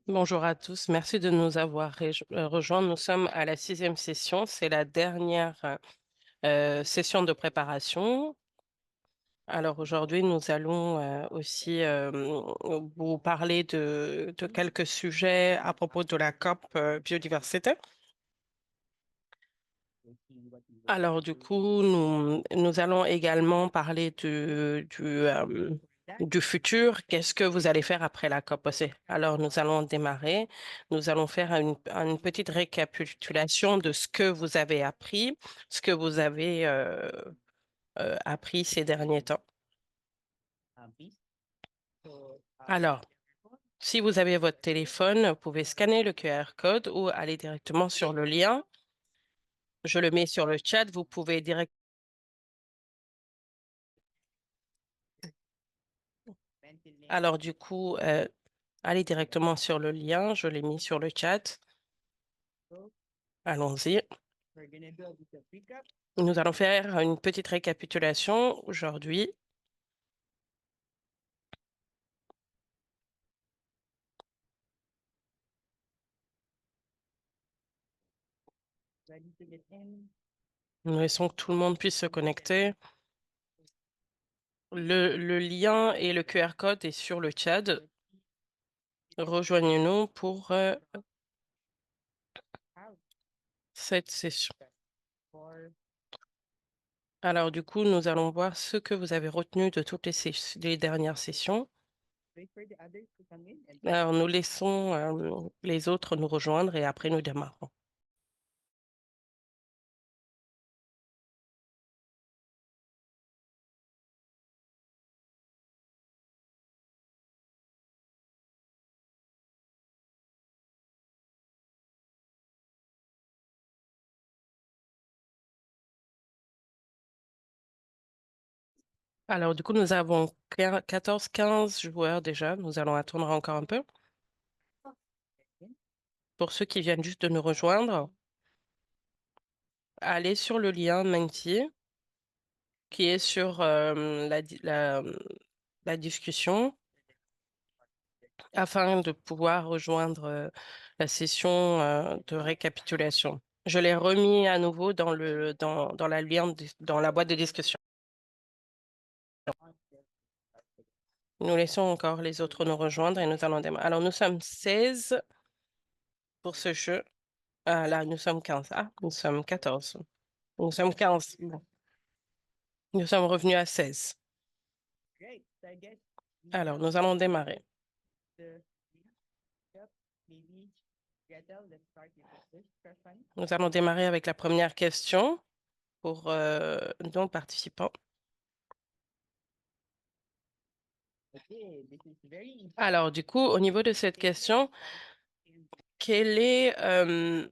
Bonjour à tous, merci de nous avoir rejoints. Nous sommes à la 6e session, c'est la dernière session de préparation. Alors aujourd'hui, nous allons aussi vous parler de quelques sujets à propos de la COP biodiversité. Alors du coup, nous allons également parler du futur. Qu'est-ce que vous allez faire après la COP aussi? Alors nous allons démarrer. Nous allons faire une petite récapitulation de ce que vous avez appris, ce que vous avez appris ces derniers temps. Alors, si vous avez votre téléphone, vous pouvez scanner le QR code ou aller directement sur le lien. Je le mets sur le chat. Vous pouvez directement. Alors du coup, allez directement sur le lien. Je l'ai mis sur le chat. Allons-y. Nous allons faire une petite récapitulation aujourd'hui. Nous laissons que tout le monde puisse se connecter. Le lien et le QR code est sur le chat. Rejoignez-nous pour cette session. Alors du coup, nous allons voir ce que vous avez retenu de toutes les dernières sessions. Alors nous laissons les autres nous rejoindre et après nous démarrons. Alors, du coup, nous avons 14, 15 joueurs déjà. Nous allons attendre encore un peu. Pour ceux qui viennent juste de nous rejoindre, allez sur le lien Menti qui est sur la discussion afin de pouvoir rejoindre la session de récapitulation. Je l'ai remis à nouveau dans la boîte de discussion. Nous laissons encore les autres nous rejoindre et nous allons démarrer. Alors, nous sommes 16 pour ce jeu. Ah, là, nous sommes 15. Ah, nous sommes 14. Nous sommes 15. Bon. Nous sommes revenus à 16. Alors, nous allons démarrer. Nous allons démarrer avec la première question pour nos participants. Alors, du coup, au niveau de cette question, quel est, euh,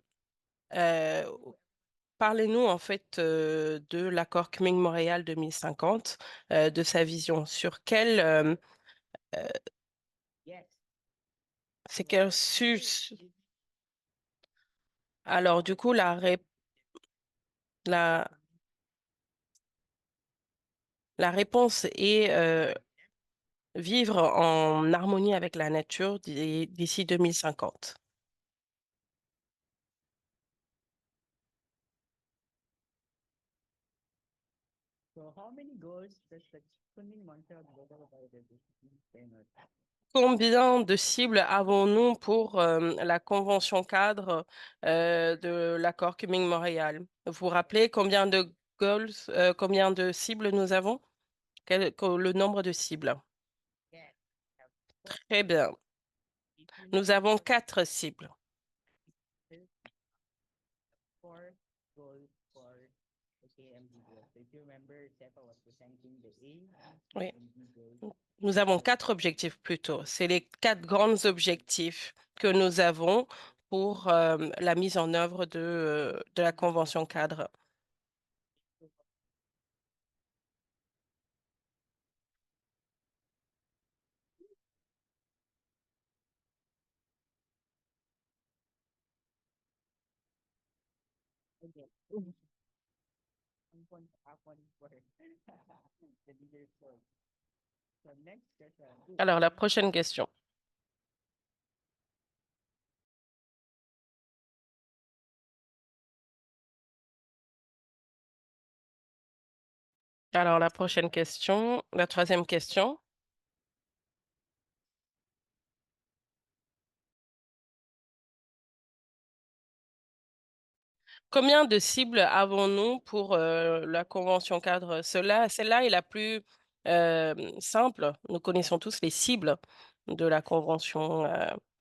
parlez-nous en fait de l'accord Kunming-Montréal 2050, de sa vision. Sur quel, c'est quel Alors, du coup, la, la réponse est vivre en harmonie avec la nature d'ici 2050. Combien de cibles avons-nous pour la convention cadre de l'accord Kunming-Montréal? Vous vous rappelez combien de goals, combien de cibles nous avons? Le nombre de cibles. Très bien. Nous avons 4 cibles. Oui. Nous avons 4 objectifs plutôt. C'est les 4 grands objectifs que nous avons pour la mise en œuvre de la convention cadre. Alors, la prochaine question. Alors, la prochaine question, la troisième question. Combien de cibles avons-nous pour la convention cadre? Celle-là est la plus simple. Nous connaissons tous les cibles de la convention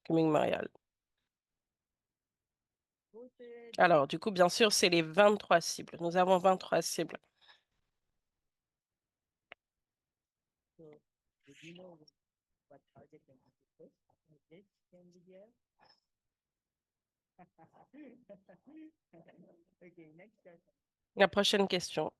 Cumming-Montréal. Alors, du coup, bien sûr, c'est les 23 cibles. Nous avons 23 cibles. La prochaine question.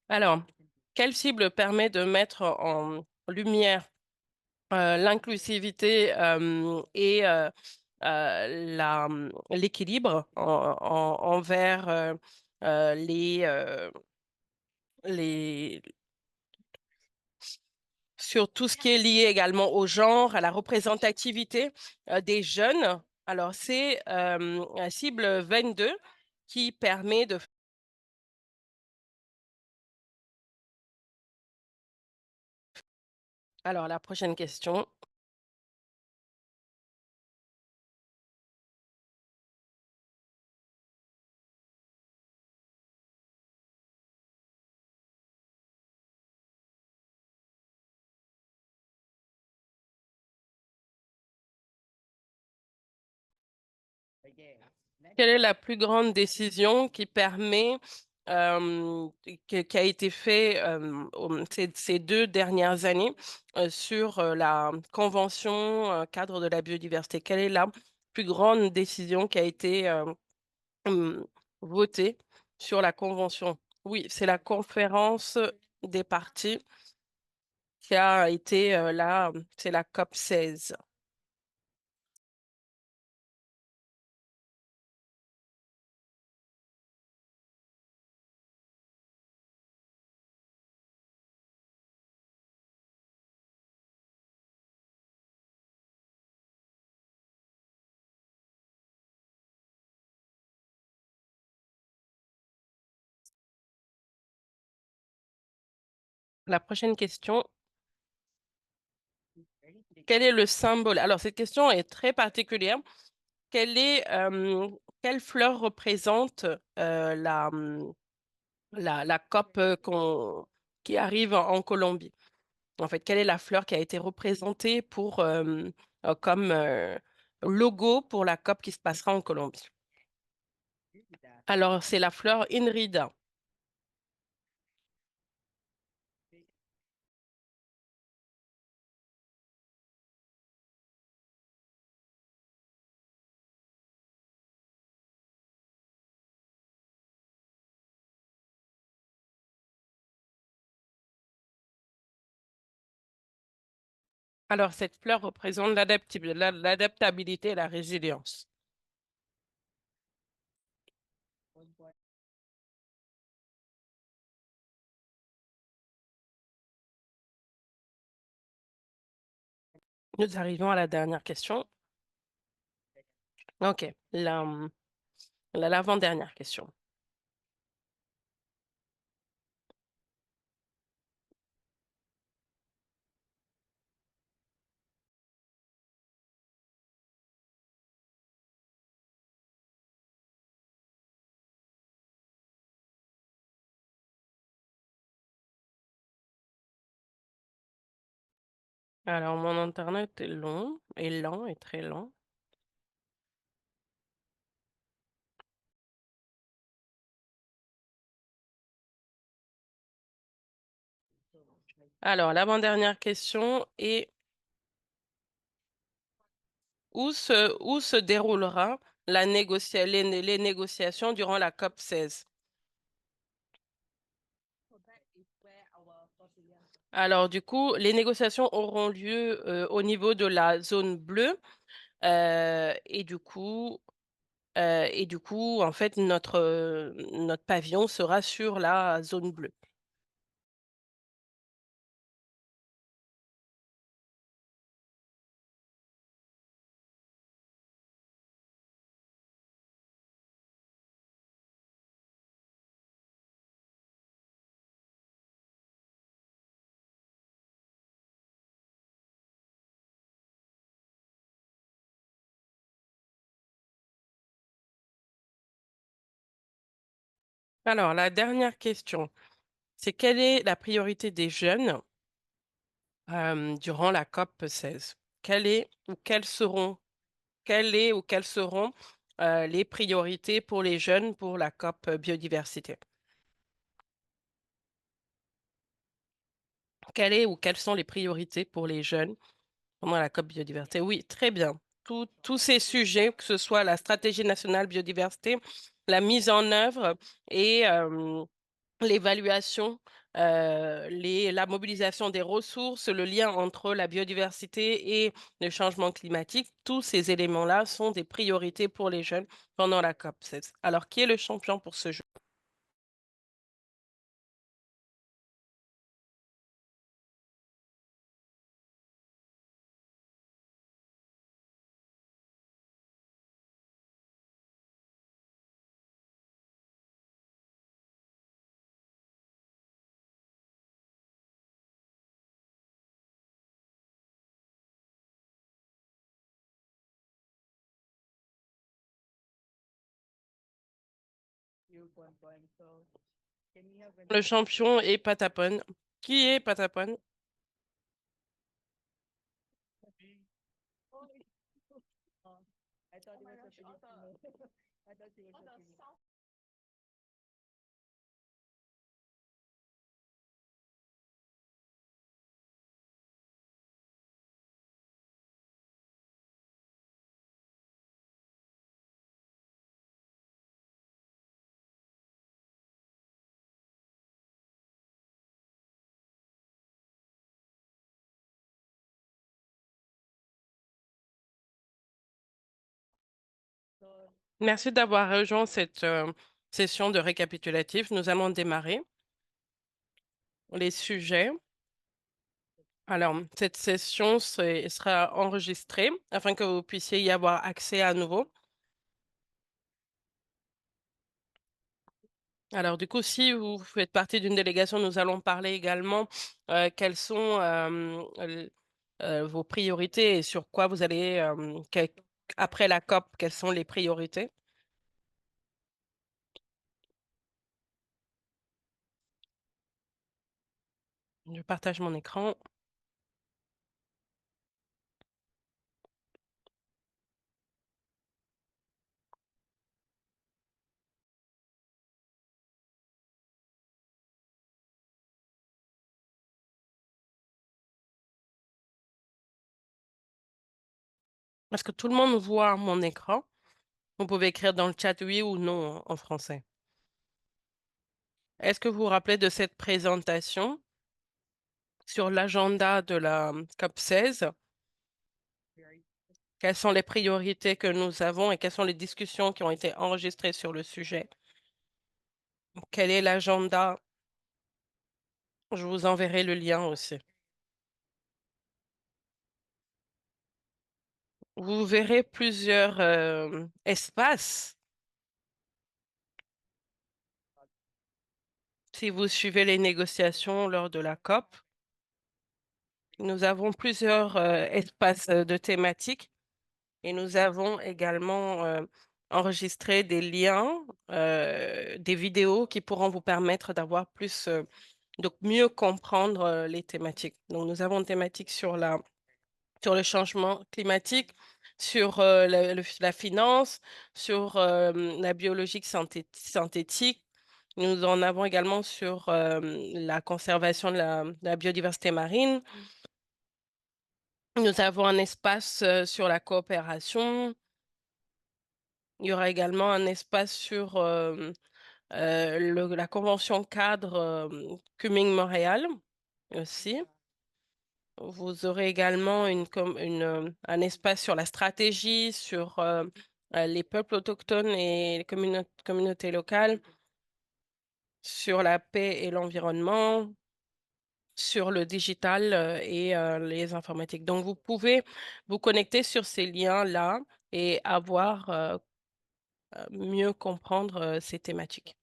Alors, quelle cible permet de mettre en lumière l'inclusivité et l'équilibre envers les, sur tout ce qui est lié également au genre, à la représentativité des jeunes. Alors, c'est la cible 22 qui permet de... Alors, la prochaine question. Quelle est la plus grande décision qui permet, qui a été faite ces 2 dernières années sur la Convention cadre de la biodiversité? Quelle est la plus grande décision qui a été hum, votée sur la Convention? Oui, c'est la conférence des parties qui a été là, c'est la COP 16. La prochaine question. Quel est le symbole? Alors, cette question est très particulière. Quelle est, quelle fleur représente la COP qui arrive en Colombie? En fait, quelle est la fleur qui a été représentée pour, comme logo pour la COP qui se passera en Colombie? Alors, c'est la fleur Inrida. Alors, cette fleur représente l'adaptabilité et la résilience. Nous arrivons à la dernière question. OK, l'avant-dernière question. Alors, mon internet est long, est lent, est très lent. Alors, l'avant-dernière question est où se déroulera les négociations durant la COP 16? Alors, du coup, les négociations auront lieu au niveau de la zone bleue. Et du coup, en fait, notre pavillon sera sur la zone bleue. Alors, la dernière question, c'est quelle est la priorité des jeunes durant la COP 16? Quelles seront les priorités pour les jeunes pour la COP biodiversité? Quelles sont les priorités pour les jeunes pendant la COP biodiversité? Oui, très bien. Tous ces sujets, que ce soit la stratégie nationale biodiversité, la mise en œuvre et l'évaluation, la mobilisation des ressources, le lien entre la biodiversité et le changement climatique, tous ces éléments-là sont des priorités pour les jeunes pendant la COP16. Alors, qui est le champion pour ce jeu? Le champion est Patapon. Qui est Patapon? Merci d'avoir rejoint cette session de récapitulatif. Nous allons démarrer les sujets. Alors, cette session sera enregistrée afin que vous puissiez y avoir accès à nouveau. Alors, du coup, si vous faites partie d'une délégation, nous allons parler également quelles sont vos priorités et sur quoi vous allez, après la COP, quelles sont les priorités. Je partage mon écran. Est-ce que tout le monde voit mon écran? Vous pouvez écrire dans le chat oui ou non en français. Est-ce que vous vous rappelez de cette présentation sur l'agenda de la COP 16? Quelles sont les priorités que nous avons et quelles sont les discussions qui ont été enregistrées sur le sujet? Quel est l'agenda? Je vous enverrai le lien aussi. Vous verrez plusieurs espaces si vous suivez les négociations lors de la COP. Nous avons plusieurs espaces de thématiques et nous avons également enregistré des liens, des vidéos qui pourront vous permettre d'avoir plus, donc mieux comprendre les thématiques. Donc nous avons une thématique sur le changement climatique, sur la finance, sur la biologie synthétique. Nous en avons également sur la conservation de la biodiversité marine. Nous avons un espace sur la coopération. Il y aura également un espace sur la convention cadre Kuming-Montréal. aussi. Vous aurez également un espace sur la stratégie, sur les peuples autochtones et les communautés locales, sur la paix et l'environnement, sur le digital et les informatiques. Donc, vous pouvez vous connecter sur ces liens-là et avoir mieux comprendre ces thématiques.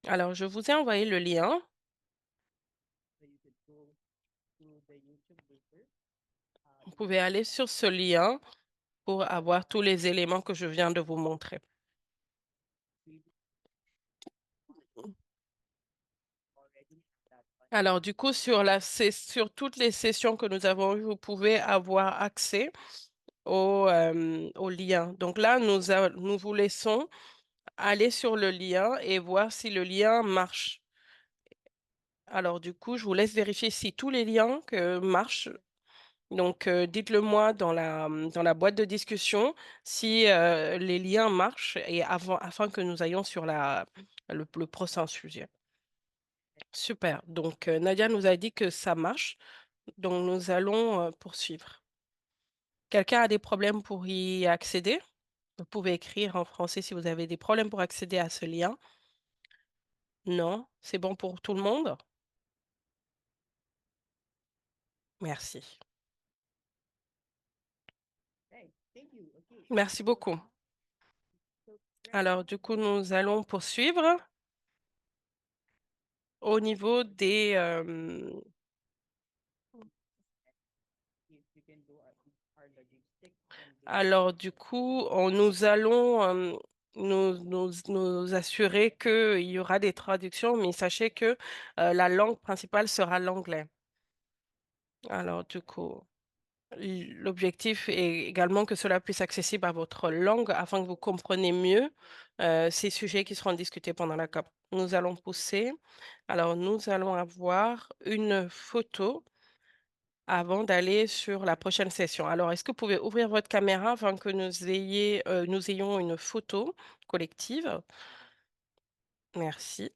Alors, je vous ai envoyé le lien. Vous pouvez aller sur ce lien pour avoir tous les éléments que je viens de vous montrer. Alors, du coup, sur toutes les sessions que nous avons eues, vous pouvez avoir accès au lien. Donc là, nous vous laissons aller sur le lien et voir si le lien marche. Alors, du coup, je vous laisse vérifier si tous les liens marchent. Donc, dites-le moi dans la boîte de discussion si les liens marchent et afin que nous ayons sur le prochain sujet. Super. Donc, Nadia nous a dit que ça marche. Donc, nous allons poursuivre. Quelqu'un a des problèmes pour y accéder? Vous pouvez écrire en français si vous avez des problèmes pour accéder à ce lien. Non, c'est bon pour tout le monde? Merci. Merci beaucoup. Alors, du coup, nous allons poursuivre au niveau Alors, du coup, nous assurer qu'il y aura des traductions, mais sachez que la langue principale sera l'anglais. Alors, du coup, l'objectif est également que cela puisse être accessible à votre langue afin que vous compreniez mieux ces sujets qui seront discutés pendant la COP. Nous allons pousser. Alors, nous allons avoir une photo avant d'aller sur la prochaine session. Alors, est-ce que vous pouvez ouvrir votre caméra afin que nous ayons une photo collective? Merci.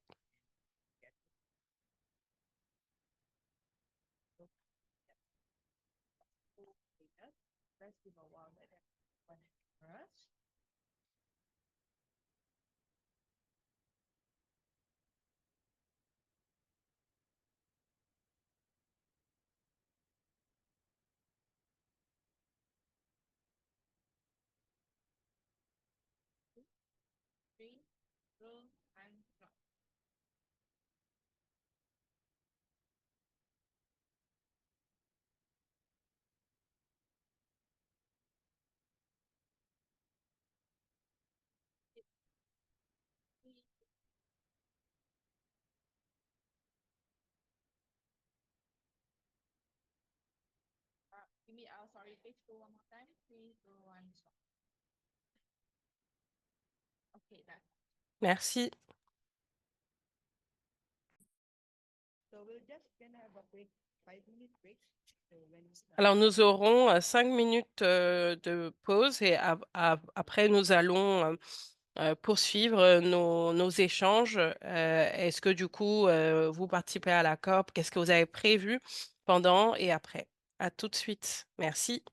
Merci. Alors, nous aurons 5 minutes de pause et après, nous allons poursuivre nos échanges. Est-ce que du coup, vous participez à la COP? Qu'est-ce que vous avez prévu pendant et après? À tout de suite. Merci.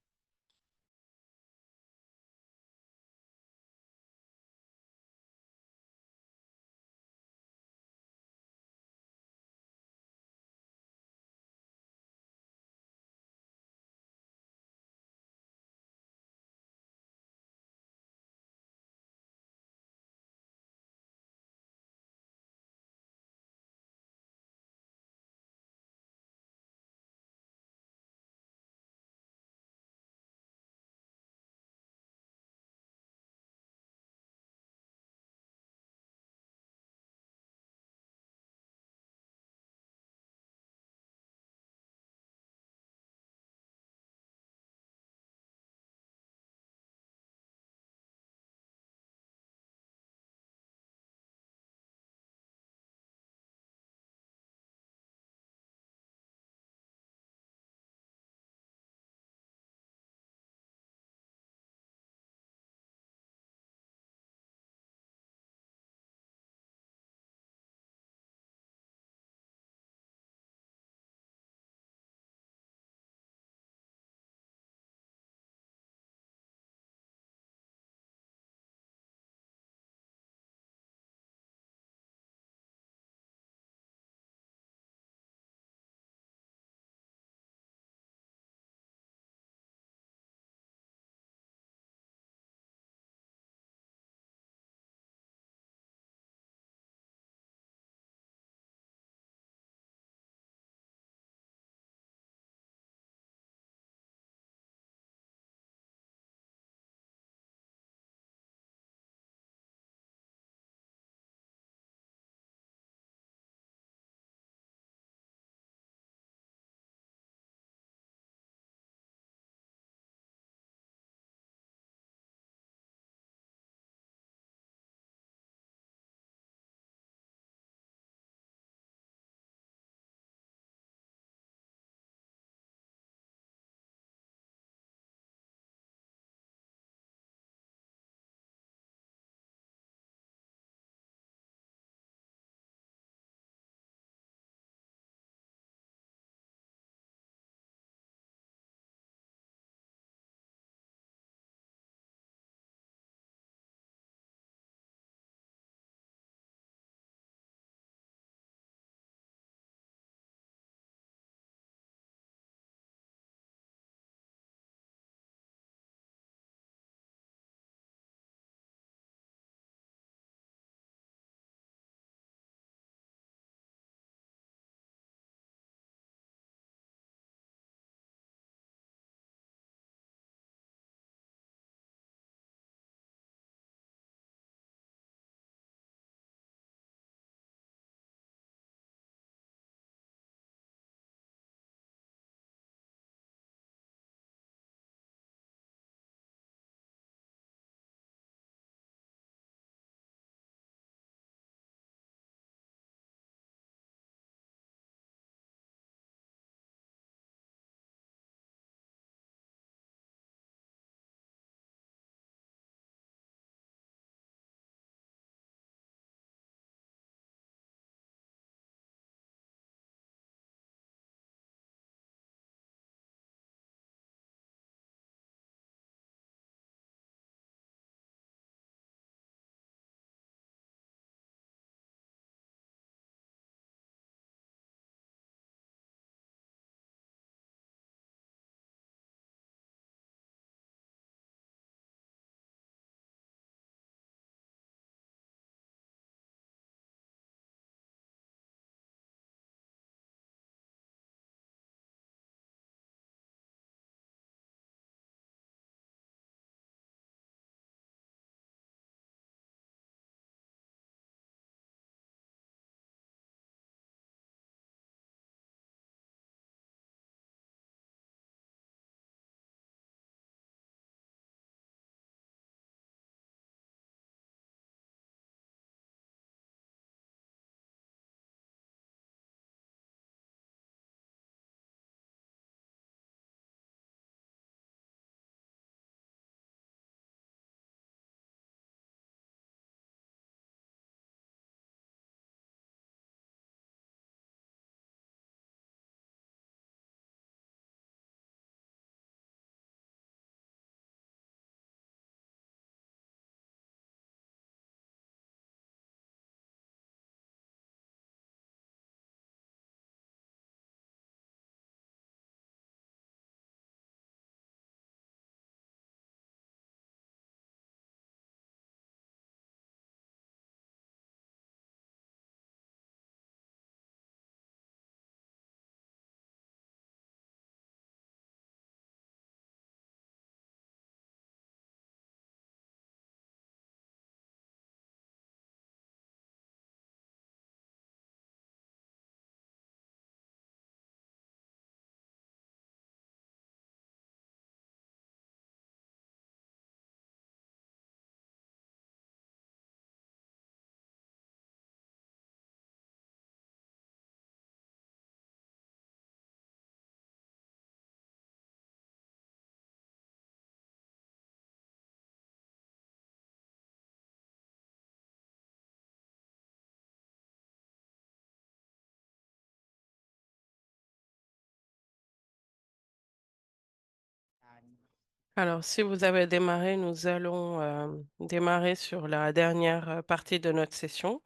Alors, si vous avez démarré, nous allons démarrer sur la dernière partie de notre session.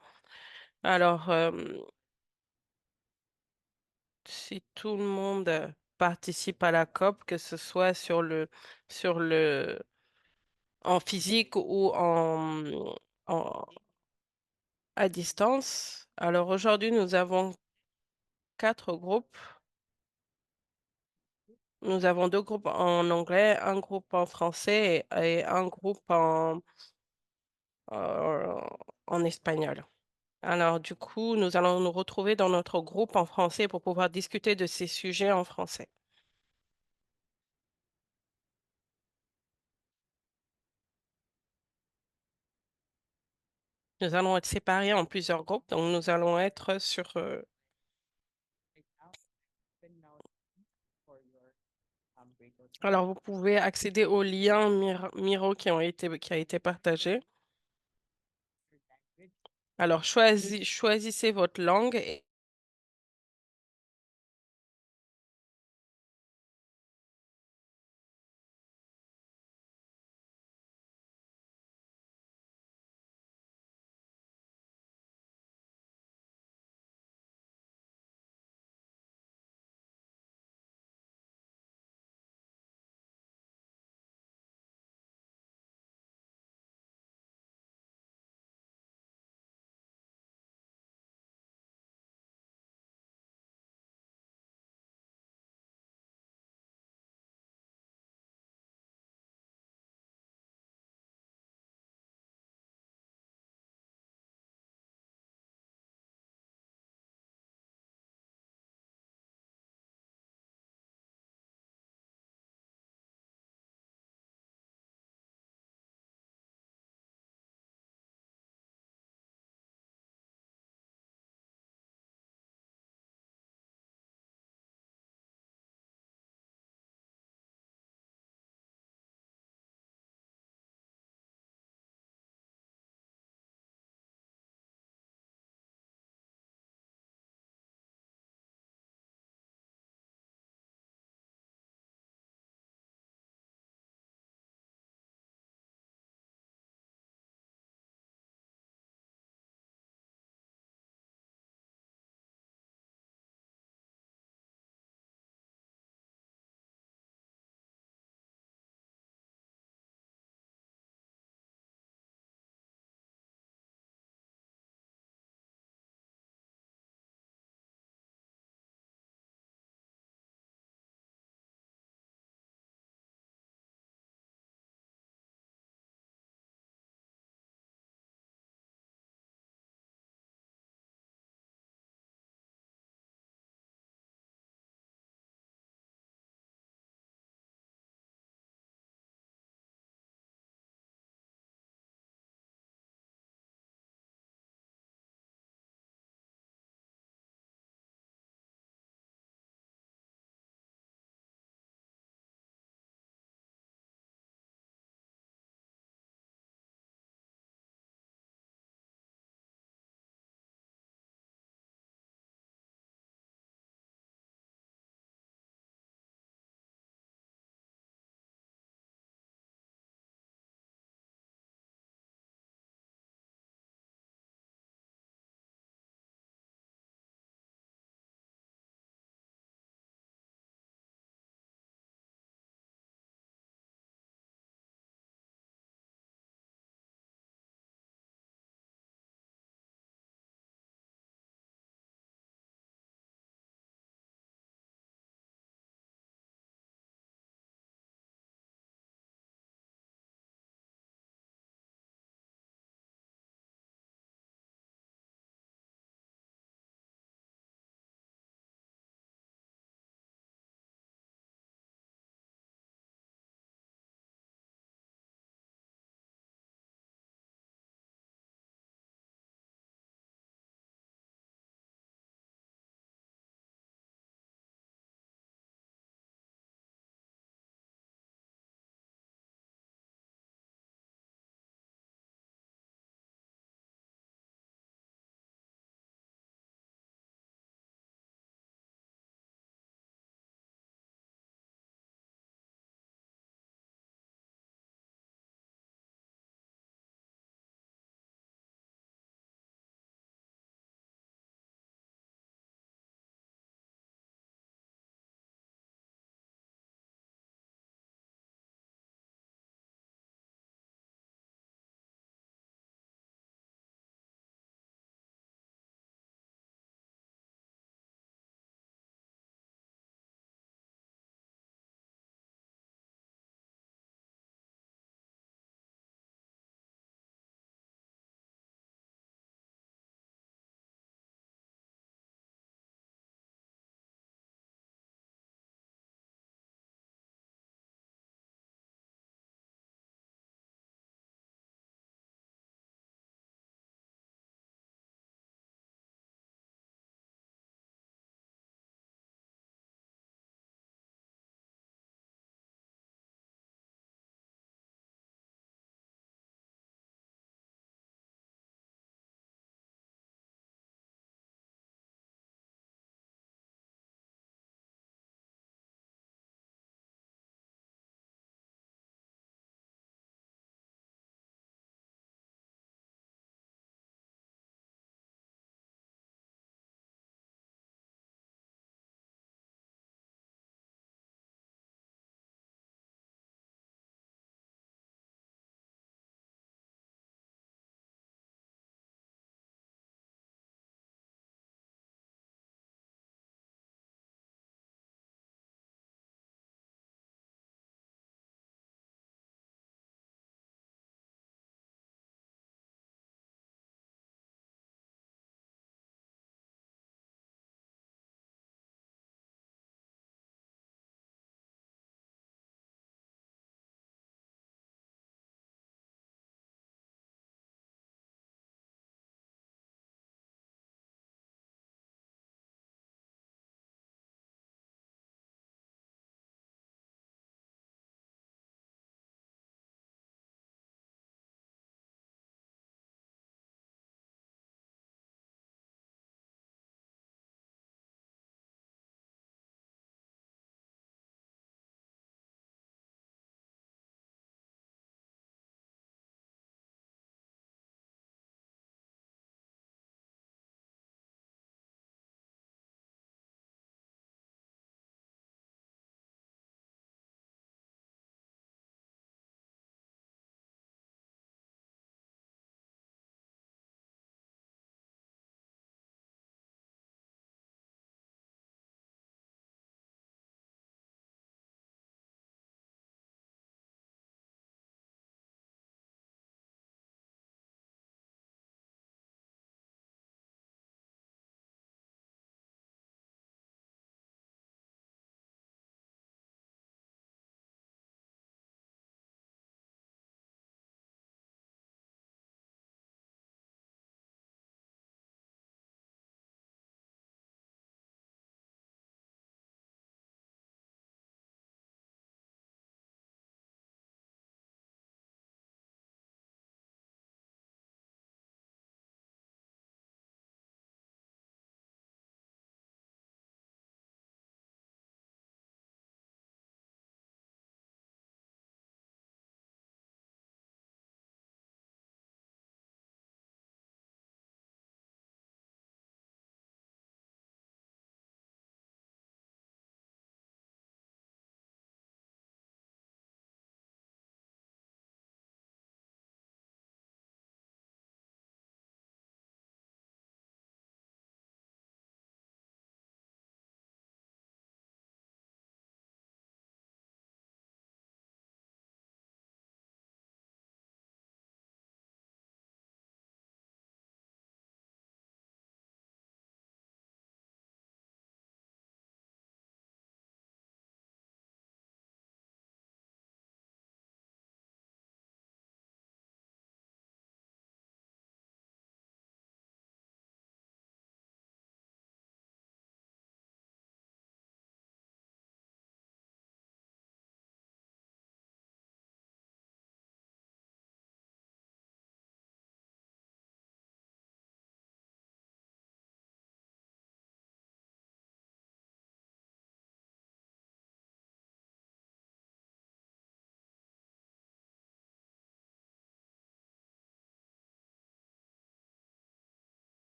Alors, si tout le monde participe à la COP, que ce soit sur le, en physique ou en- à distance. Alors, aujourd'hui, nous avons 4 groupes. Nous avons 2 groupes en anglais, un groupe en français et un groupe euh, en espagnol. Alors, du coup, nous allons nous retrouver dans notre groupe en français pour pouvoir discuter de ces sujets en français. Nous allons être séparés en plusieurs groupes, donc nous allons être sur... Alors, vous pouvez accéder aux liens Miro qui a été partagé. Alors, choisissez votre langue et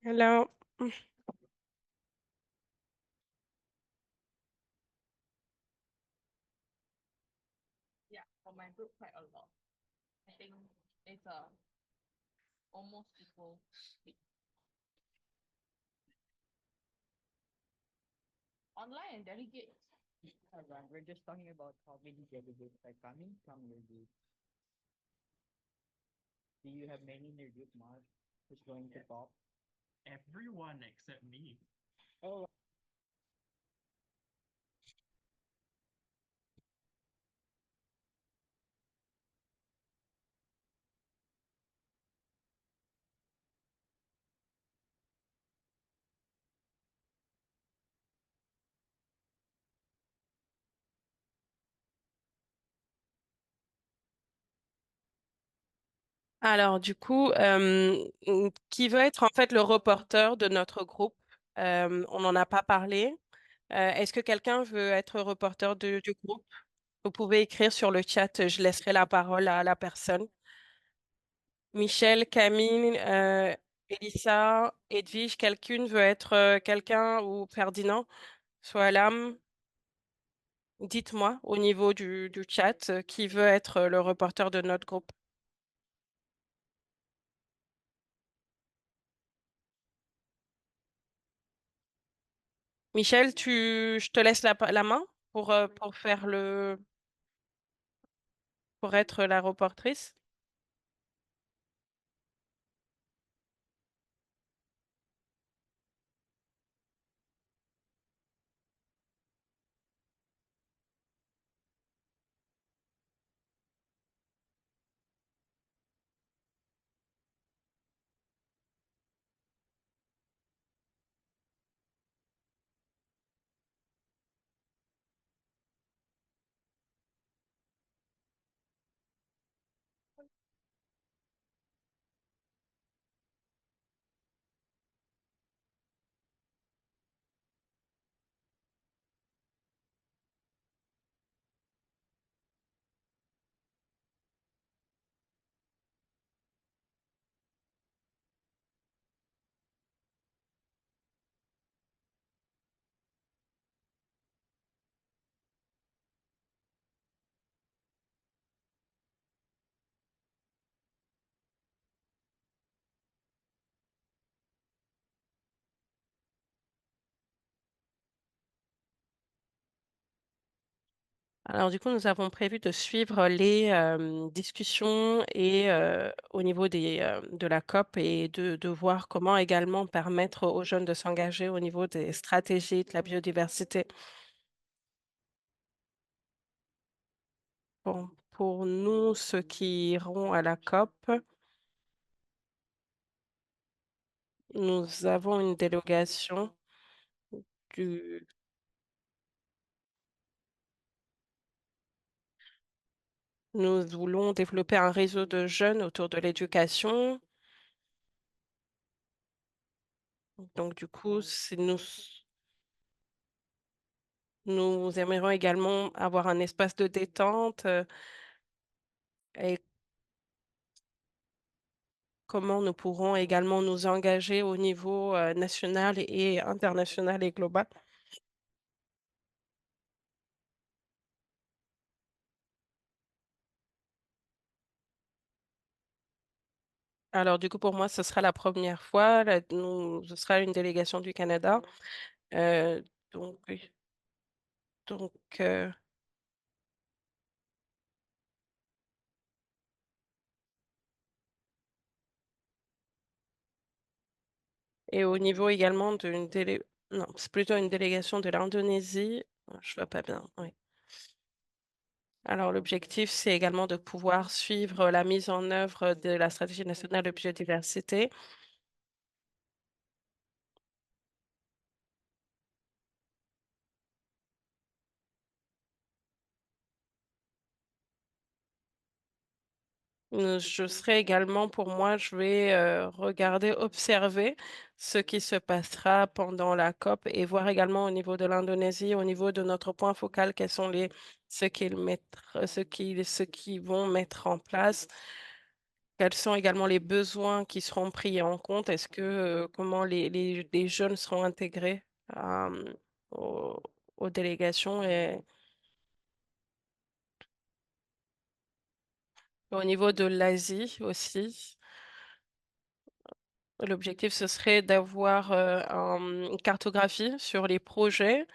Alors, Everyone except me. du coup, qui veut être en fait le reporter de notre groupe? On n'en a pas parlé. Est-ce que quelqu'un veut être reporter du groupe? Vous pouvez écrire sur le chat, je laisserai la parole à la personne. Michel, Camille, Elissa, Edwige, quelqu'une veut être quelqu'un ou Ferdinand? Soit l'âme. Dites-moi au niveau du chat qui veut être le reporter de notre groupe. Michel, je te laisse la main pour faire pour être la reportrice. Alors du coup, nous avons prévu de suivre les discussions et au niveau de la COP et de voir comment également permettre aux jeunes de s'engager au niveau des stratégies de la biodiversité. Bon, pour nous, ceux qui iront à la COP, nous avons une délégation du... Nous voulons développer un réseau de jeunes autour de l'éducation. Donc, du coup, nous aimerions également avoir un espace de détente et comment nous pourrons également nous engager au niveau national et international et global. Alors, du coup, pour moi, ce sera la première fois. Ce sera une délégation du Canada. Euh, donc, oui. donc et au niveau également d'une non, c'est plutôt une délégation de l'Indonésie. Je vois pas bien. Oui. Alors, l'objectif, c'est également de pouvoir suivre la mise en œuvre de la stratégie nationale de biodiversité. Je serai également, pour moi, je vais regarder, observer ce qui se passera pendant la COP et voir également au niveau de l'Indonésie, au niveau de notre point focal, quels sont ce qu'ils vont mettre en place Quels sont également les besoins qui seront pris en compte? Est-ce que comment les jeunes seront intégrés euh, aux, aux délégations et au niveau de l'Asie aussi? L'objectif, ce serait d'avoir une cartographie sur les projets,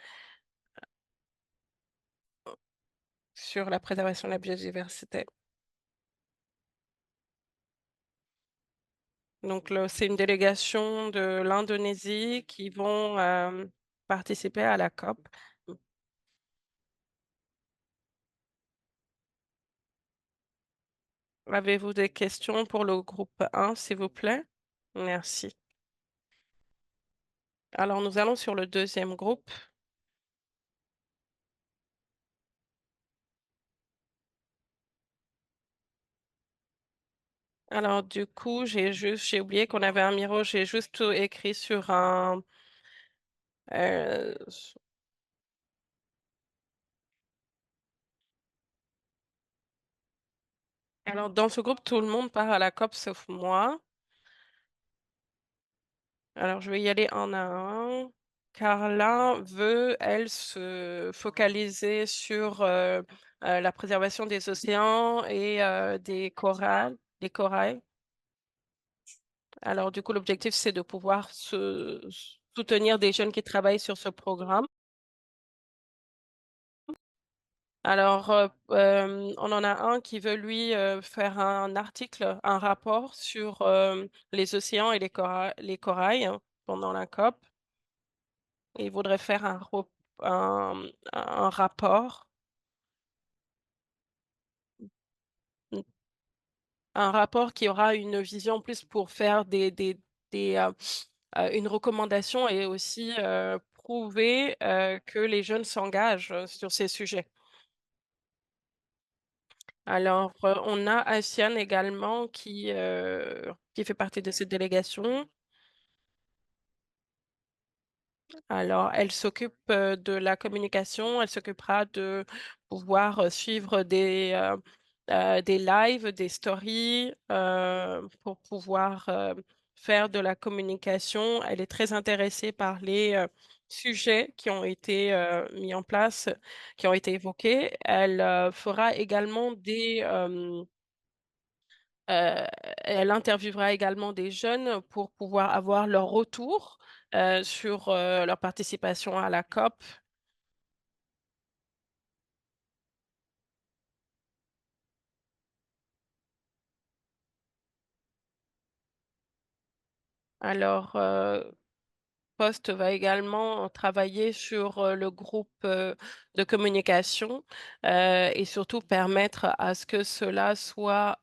sur la préservation de la biodiversité. Donc, là, c'est une délégation de l'Indonésie qui vont participer à la COP. Avez-vous des questions pour le groupe 1, s'il vous plaît? Merci. Alors, nous allons sur le deuxième groupe. Alors, du coup, j'ai oublié qu'on avait un miro, j'ai juste tout écrit sur un, euh, alors, dans ce groupe, tout le monde part à la COP sauf moi. Alors, je vais y aller un à un. Carla veut, elle, se focaliser sur la préservation des océans et des corails. Alors, du coup, l'objectif, c'est de pouvoir soutenir des jeunes qui travaillent sur ce programme. Alors, on en a un qui veut, lui, faire un article, un rapport sur les océans et les corails hein, pendant la COP. Il voudrait faire un rapport, un rapport qui aura une vision plus pour faire une recommandation et aussi prouver que les jeunes s'engagent sur ces sujets. Alors, on a Asiane également qui fait partie de cette délégation. Alors, elle s'occupe de la communication, elle s'occupera de pouvoir suivre des lives, des stories pour pouvoir faire de la communication. Elle est très intéressée par les sujets qui ont été mis en place, qui ont été évoqués. Elle fera également euh, elle interviewera également des jeunes pour pouvoir avoir leur retour sur leur participation à la COP. Alors, Post va également travailler sur le groupe de communication et surtout permettre à ce que cela soit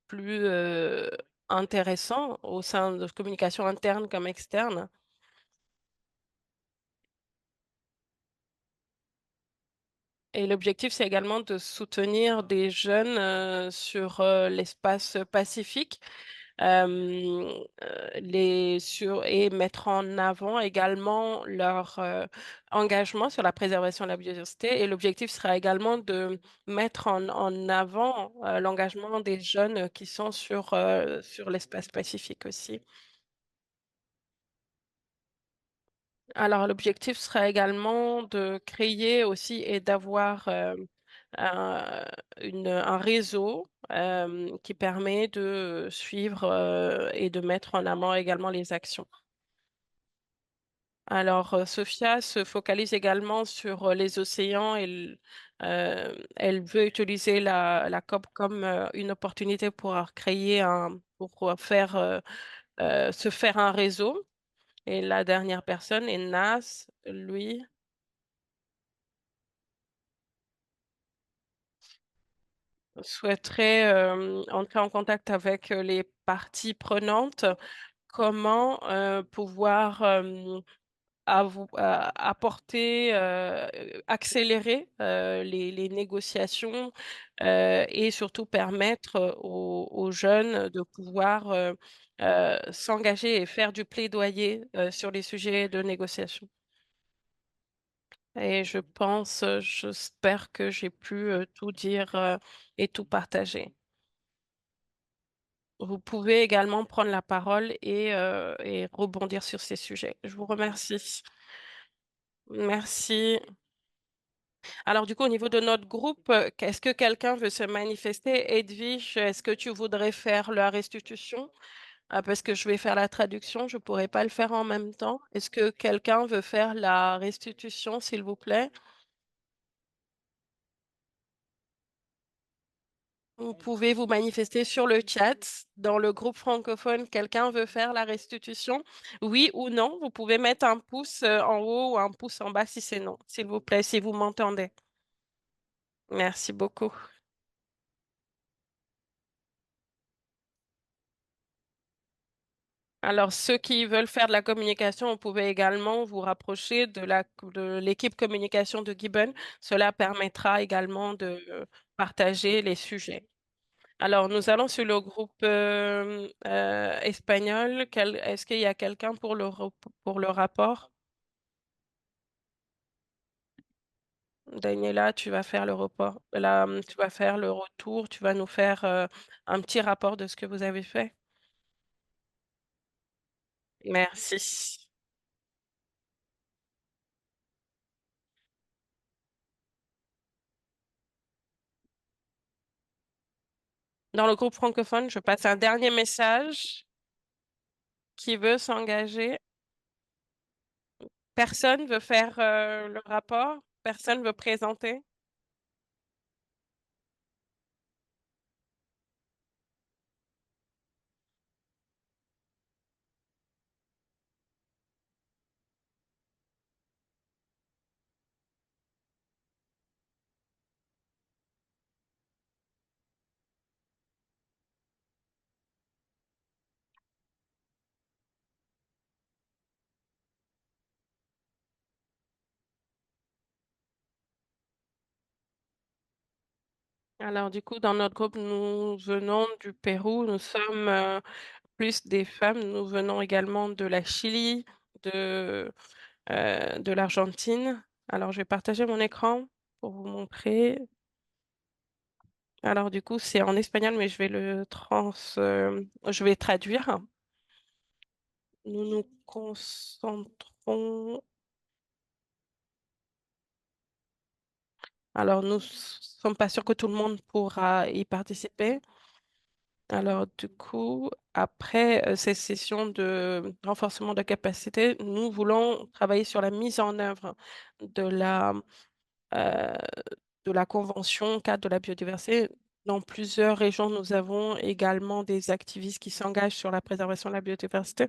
plus intéressant au sein de communication interne comme externe. Et l'objectif, c'est également de soutenir des jeunes sur l'espace Pacifique et mettre en avant également leur engagement sur la préservation de la biodiversité. Et l'objectif sera également de mettre en avant l'engagement des jeunes qui sont sur l'espace Pacifique aussi. Alors, l'objectif sera également de créer aussi et d'avoir un, un réseau qui permet de suivre et de mettre en avant également les actions. Alors, Sophia se focalise également sur les océans. Elle veut utiliser la COP comme une opportunité pour créer pour faire, se faire un réseau. Et la dernière personne est Nas, lui, souhaiterait entrer en contact avec les parties prenantes, comment pouvoir apporter, accélérer les négociations et surtout permettre aux jeunes de pouvoir s'engager et faire du plaidoyer sur les sujets de négociation. Et je pense, j'espère que j'ai pu tout dire et tout partager. vous pouvez également prendre la parole et rebondir sur ces sujets. Je vous remercie. Merci. Alors, du coup, au niveau de notre groupe, est-ce que quelqu'un veut se manifester? Edwige, est-ce que tu voudrais faire la restitution? Ah, parce que je vais faire la traduction, je ne pourrai pas le faire en même temps. Est-ce que quelqu'un veut faire la restitution, s'il vous plaît? Vous pouvez vous manifester sur le chat. Dans le groupe francophone, quelqu'un veut faire la restitution? Oui ou non? Vous pouvez mettre un pouce en haut ou un pouce en bas si c'est non, s'il vous plaît, si vous m'entendez. Merci beaucoup. Alors, ceux qui veulent faire de la communication, vous pouvez également vous rapprocher de l'équipe communication de Gibbon. Cela permettra également de partager les sujets. Alors, nous allons sur le groupe espagnol. Est-ce qu'il y a quelqu'un pour pour le rapport? Daniela, tu vas faire le report. Là, tu vas faire le retour. Tu vas nous faire un petit rapport de ce que vous avez fait. Merci. Dans le groupe francophone, je passe un dernier message. Qui veut s'engager? Personne veut faire le rapport? Personne veut présenter? Alors, du coup, dans notre groupe, nous venons du Pérou. Nous sommes plus des femmes. Nous venons également de la Chili, de l'Argentine. Alors, je vais partager mon écran pour vous montrer. Alors, du coup, c'est en espagnol, mais je vais traduire. Nous nous concentrons. Alors, nous sommes pas sûrs que tout le monde pourra y participer. Alors, du coup, après ces sessions de renforcement de capacité, nous voulons travailler sur la mise en œuvre de euh, de la Convention cadre de la biodiversité. Dans plusieurs régions, nous avons également des activistes qui s'engagent sur la préservation de la biodiversité.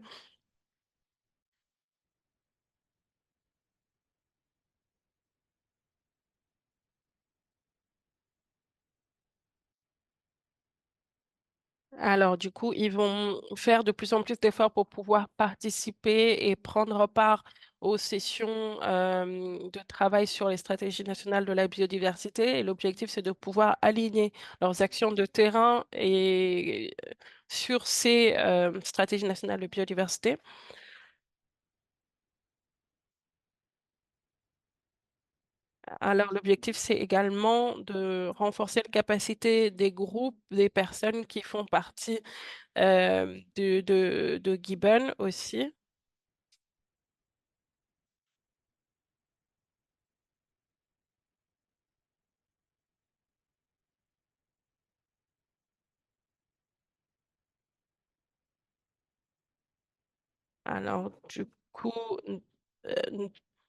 Alors, du coup, ils vont faire de plus en plus d'efforts pour pouvoir participer et prendre part aux sessions de travail sur les stratégies nationales de la biodiversité. Et l'objectif, c'est de pouvoir aligner leurs actions de terrain et sur ces stratégies nationales de biodiversité. Alors, l'objectif, c'est également de renforcer la capacité des groupes, des personnes qui font partie de Gibbon aussi. Alors, du coup, euh,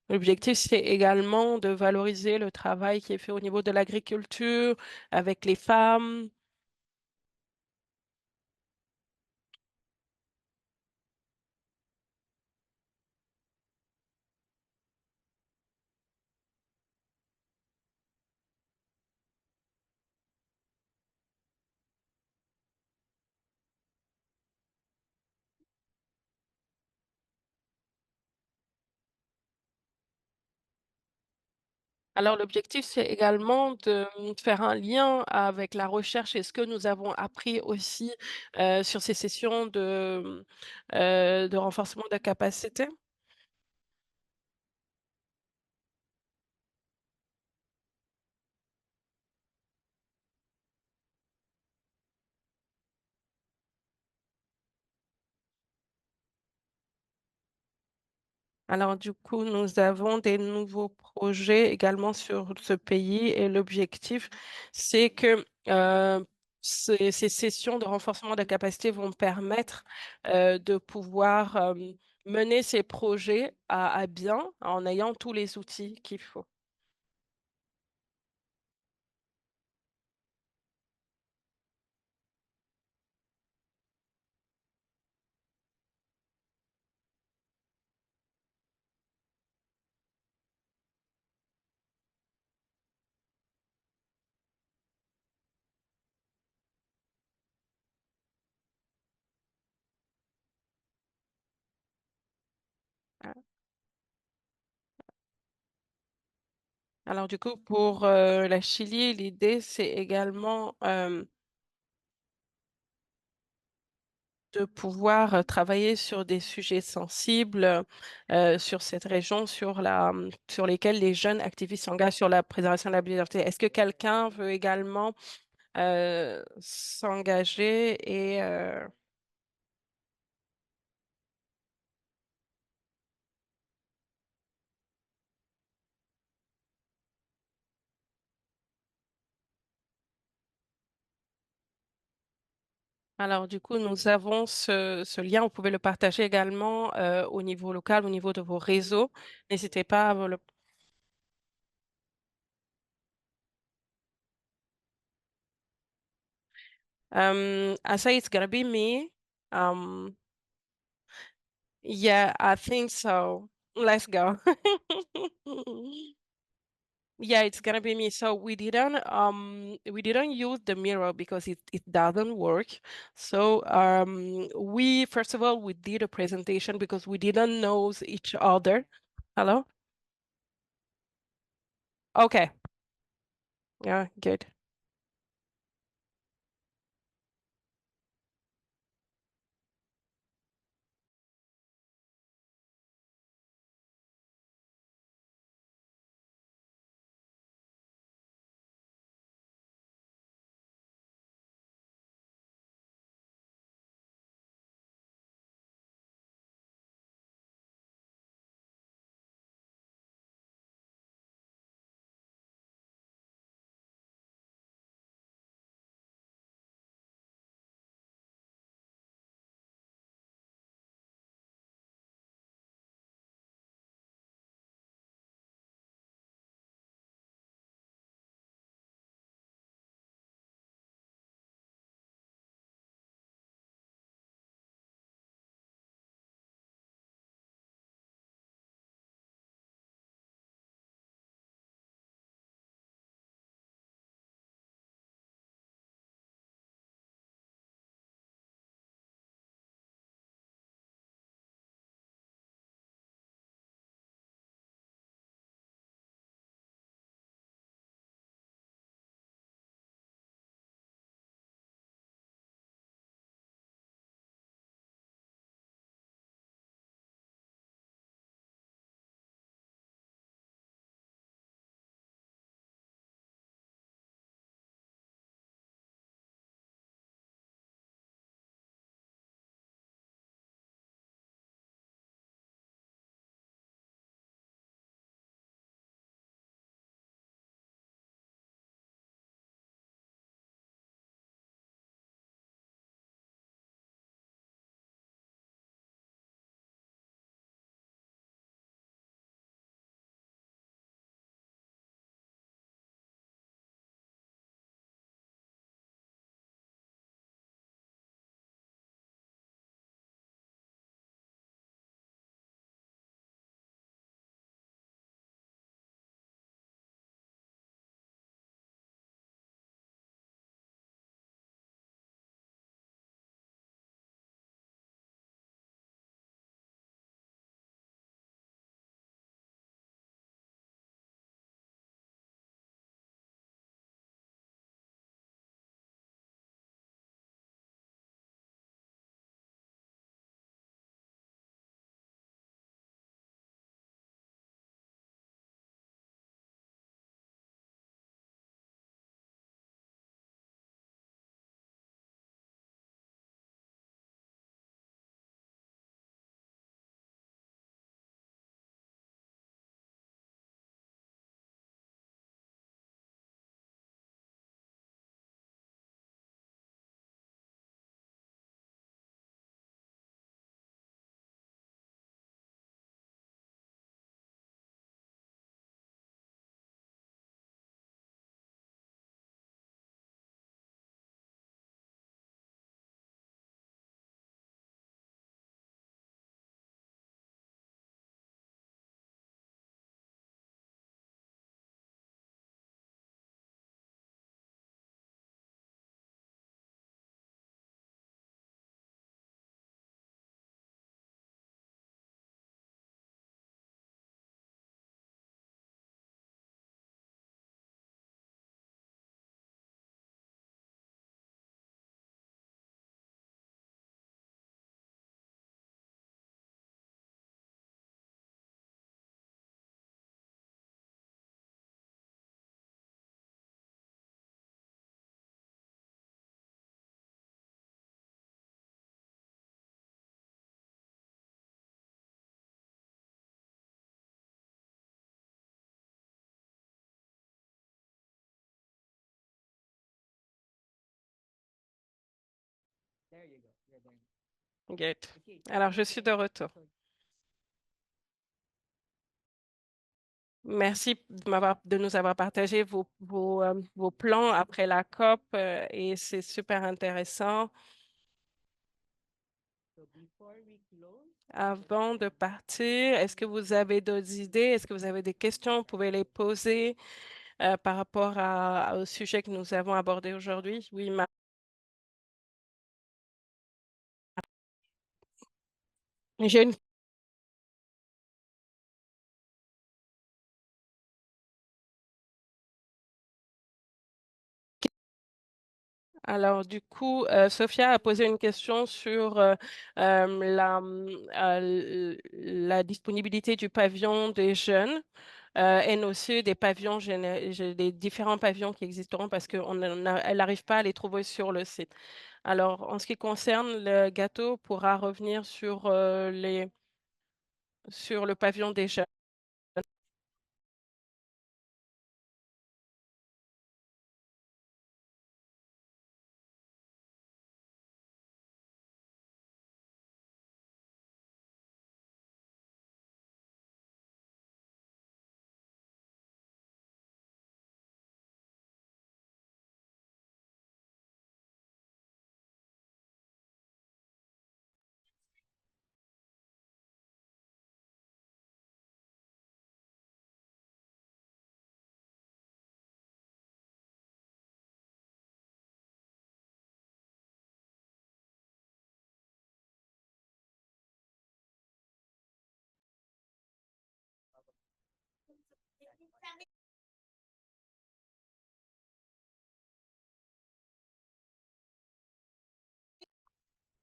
l'objectif, c'est également de valoriser le travail qui est fait au niveau de l'agriculture avec les femmes. Alors, l'objectif, c'est également de faire un lien avec la recherche et ce que nous avons appris aussi sur ces sessions de renforcement de capacité. Alors, du coup, nous avons des nouveaux projets également sur ce pays et l'objectif, c'est que ces sessions de renforcement de la capacité vont permettre de pouvoir mener ces projets à bien en ayant tous les outils qu'il faut. Ah. Alors, du coup, pour la Chili, l'idée, c'est également de pouvoir travailler sur des sujets sensibles sur cette région, sur lesquels les jeunes activistes s'engagent sur la préservation de la biodiversité. Est-ce que quelqu'un veut également s'engager et alors du coup nous avons ce lien, vous pouvez le partager également au niveau local, au niveau de vos réseaux. N'hésitez pas à le I say it's gonna be me. Um, yeah, I think so. Let's go. Yeah, it's gonna be me. So we didn't use the mirror because it doesn't work. So we first of all we did a presentation because we didn't know each other. Hello? Okay. Yeah, good. Good. Alors, je suis de retour. Merci de nous avoir partagé vos plans après la COP et c'est super intéressant. Avant de partir, est-ce que vous avez d'autres idées? Est-ce que vous avez des questions? Vous pouvez les poser par rapport au sujet que nous avons abordé aujourd'hui. Oui, j'ai une. Alors, du coup, Sophia a posé une question sur la disponibilité du pavillon des jeunes et aussi des pavillons, des différents pavillons qui existeront parce qu'elle n'arrive pas à les trouver sur le site. Alors, en ce qui concerne le gâteau, on pourra revenir sur le pavillon des jeunes.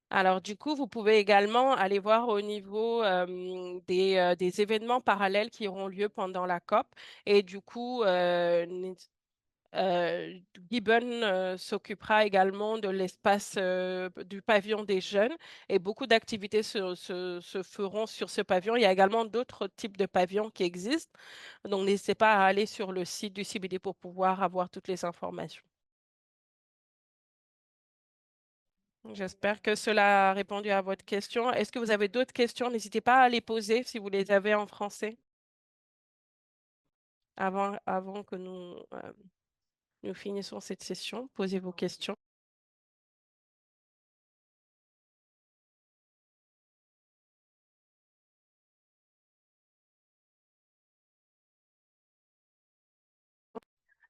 Alors, du coup, vous pouvez également aller voir au niveau des événements parallèles qui auront lieu pendant la COP. Et du coup, Gibbon s'occupera également de l'espace du pavillon des jeunes et beaucoup d'activités se feront sur ce pavillon. Il y a également d'autres types de pavillons qui existent. Donc, n'hésitez pas à aller sur le site du CBD pour pouvoir avoir toutes les informations. J'espère que cela a répondu à votre question. Est-ce que vous avez d'autres questions? N'hésitez pas à les poser si vous les avez en français avant que nous finissions cette session. Posez vos questions.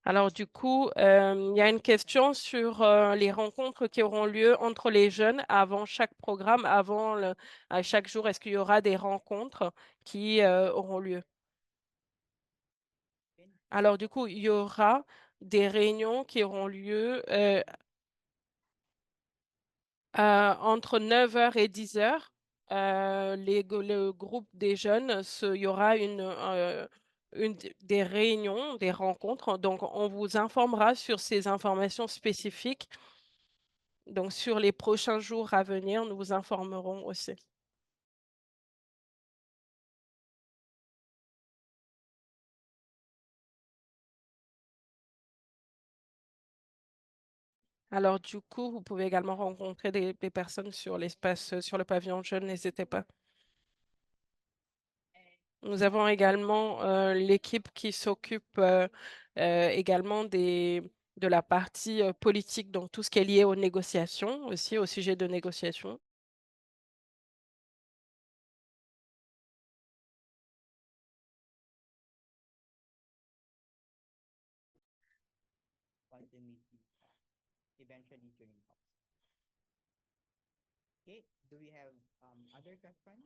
Alors, du coup, il y a une question sur les rencontres qui auront lieu entre les jeunes avant chaque programme, à chaque jour. Est-ce qu'il y aura des rencontres qui auront lieu? Alors, du coup, il y aura des réunions qui auront lieu entre 9 heures et 10 heures. Le groupe des jeunes, il y aura des réunions, des rencontres. Donc, on vous informera sur ces informations spécifiques. Donc, sur les prochains jours à venir, nous vous informerons aussi. Alors, du coup, vous pouvez également rencontrer des personnes sur l'espace, sur le pavillon jeune, n'hésitez pas. Nous avons également l'équipe qui s'occupe également de la partie politique, donc tout ce qui est lié aux négociations, aussi au sujet de négociations.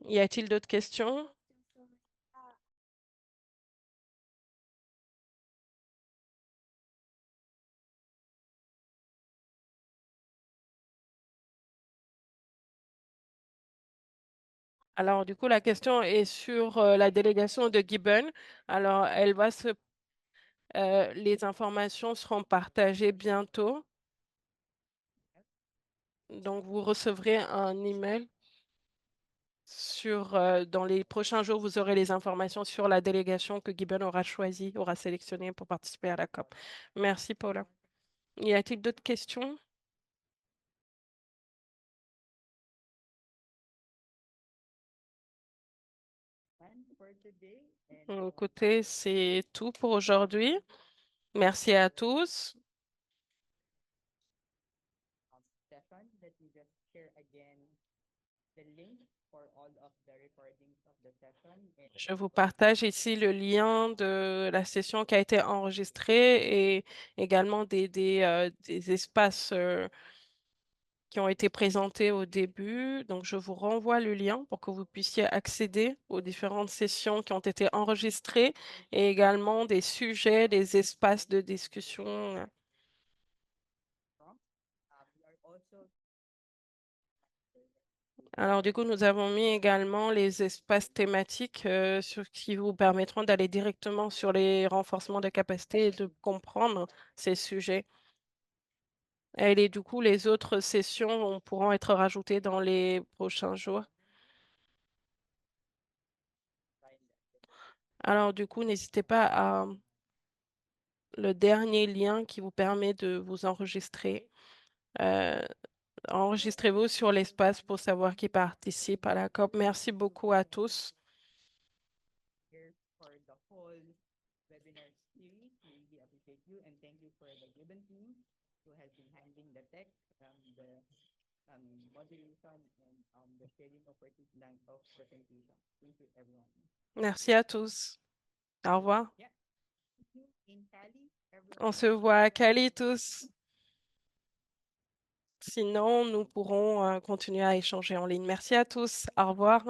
Y a-t-il d'autres questions? Alors, du coup, la question est sur la délégation de Gibbon. Alors, les informations seront partagées bientôt. Donc, vous recevrez un email dans les prochains jours, vous aurez les informations sur la délégation que Gibbon aura choisie, aura sélectionnée pour participer à la COP. Merci, Paula. Y a-t-il d'autres questions? Écoutez, c'est tout pour aujourd'hui. Merci à tous. Je vous partage ici le lien de la session qui a été enregistrée et également des espaces qui ont été présentés au début. Donc, je vous renvoie le lien pour que vous puissiez accéder aux différentes sessions qui ont été enregistrées et également des sujets, des espaces de discussion. Alors, du coup, nous avons mis également les espaces thématiques qui vous permettront d'aller directement sur les renforcements de capacité et de comprendre ces sujets. Et du coup, les autres sessions pourront être rajoutées dans les prochains jours. Alors, du coup, n'hésitez pas à le dernier lien qui vous permet de vous enregistrer. Euh, Enregistrez-vous sur l'espace pour savoir qui participe à la COP. Merci beaucoup à tous. Merci à tous. Au revoir. On se voit à Cali tous. Sinon, nous pourrons continuer à échanger en ligne. Merci à tous. Au revoir.